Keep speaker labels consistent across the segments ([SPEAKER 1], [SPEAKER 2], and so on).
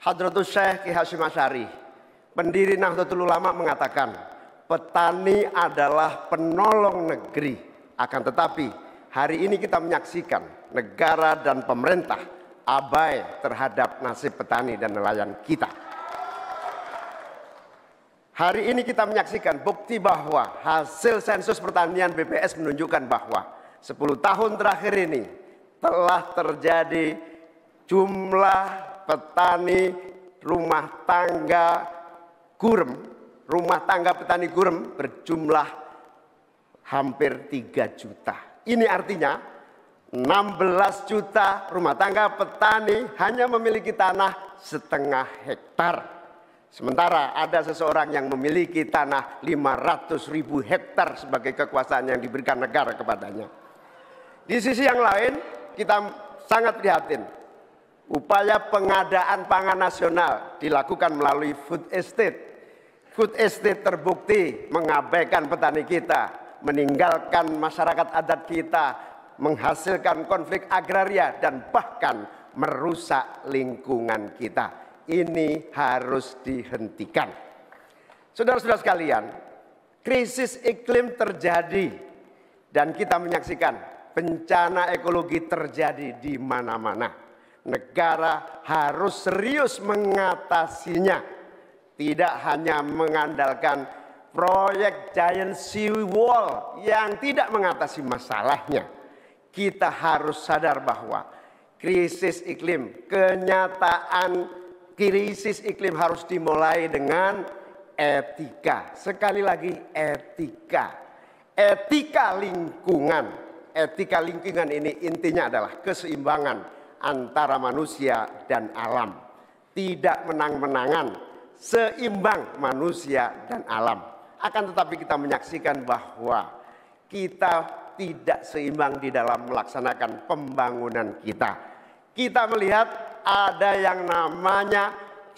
[SPEAKER 1] Hadratus Syekh Ki Hasyim Asy'ari, pendiri Nahdlatul Ulama, mengatakan, petani adalah penolong negeri. Akan tetapi, hari ini kita menyaksikan negara dan pemerintah abai terhadap nasib petani dan nelayan kita. Hari ini kita menyaksikan bukti bahwa hasil sensus pertanian BPS menunjukkan bahwa 10 tahun terakhir ini telah terjadi jumlah petani rumah tangga gurem, rumah tangga petani gurem berjumlah hampir 3 juta. Ini artinya 16 juta rumah tangga petani hanya memiliki tanah setengah hektar. Sementara ada seseorang yang memiliki tanah 500.000 hektar sebagai kekuasaan yang diberikan negara kepadanya. Di sisi yang lain, kita sangat prihatin. Upaya pengadaan pangan nasional dilakukan melalui food estate. Food estate terbukti mengabaikan petani kita, meninggalkan masyarakat adat kita, menghasilkan konflik agraria, dan bahkan merusak lingkungan kita. Ini harus dihentikan. Saudara-saudara sekalian, krisis iklim terjadi dan kita menyaksikan bencana ekologi terjadi di mana-mana. Negara harus serius mengatasinya. Tidak hanya mengandalkan proyek giant sea wall yang tidak mengatasi masalahnya. Kita harus sadar bahwa krisis iklim, kenyataan krisis iklim harus dimulai dengan etika. Sekali lagi, etika. Etika lingkungan. Etika lingkungan ini intinya adalah keseimbangan antara manusia dan alam. Tidak menang-menangan, seimbang manusia dan alam. Akan tetapi kita menyaksikan bahwa kita tidak seimbang di dalam melaksanakan pembangunan kita. Kita melihat ada yang namanya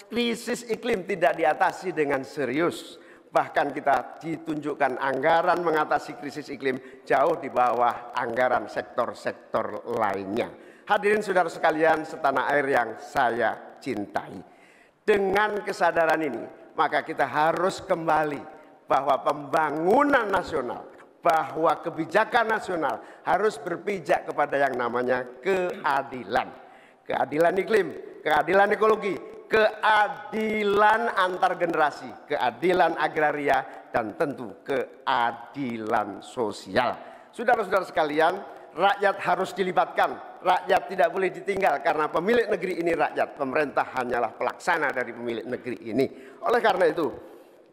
[SPEAKER 1] krisis iklim tidak diatasi dengan serius. Bahkan kita ditunjukkan anggaran mengatasi krisis iklim jauh di bawah anggaran sektor-sektor lainnya. Hadirin saudara sekalian setanah air yang saya cintai. Dengan kesadaran ini, maka kita harus kembali bahwa pembangunan nasional, bahwa kebijakan nasional harus berpijak kepada yang namanya keadilan. Keadilan iklim, keadilan ekologi, keadilan antar generasi, keadilan agraria, dan tentu keadilan sosial. Saudara-saudara sekalian, rakyat harus dilibatkan, rakyat tidak boleh ditinggal karena pemilik negeri ini rakyat, pemerintah hanyalah pelaksana dari pemilik negeri ini. Oleh karena itu,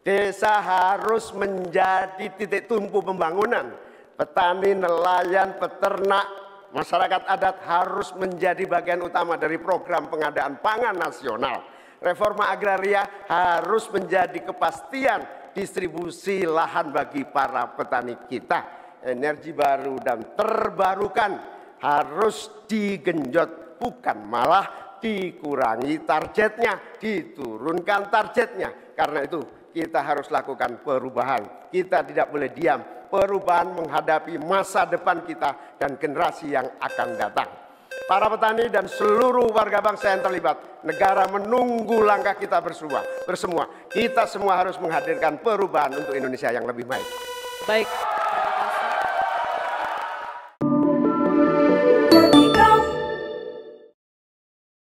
[SPEAKER 1] desa harus menjadi titik tumpu pembangunan. Petani, nelayan, peternak, masyarakat adat harus menjadi bagian utama dari program pengadaan pangan nasional. Reforma agraria harus menjadi kepastian distribusi lahan bagi para petani kita. Energi baru dan terbarukan harus digenjot, bukan malah dikurangi targetnya, diturunkan targetnya. Karena itu kita harus lakukan perubahan. Kita tidak boleh diam. Perubahan menghadapi masa depan kita dan generasi yang akan datang. Para petani dan seluruh warga bangsa yang terlibat, negara menunggu langkah kita bersua. Kita semua harus menghadirkan perubahan untuk Indonesia yang lebih baik.
[SPEAKER 2] Baik.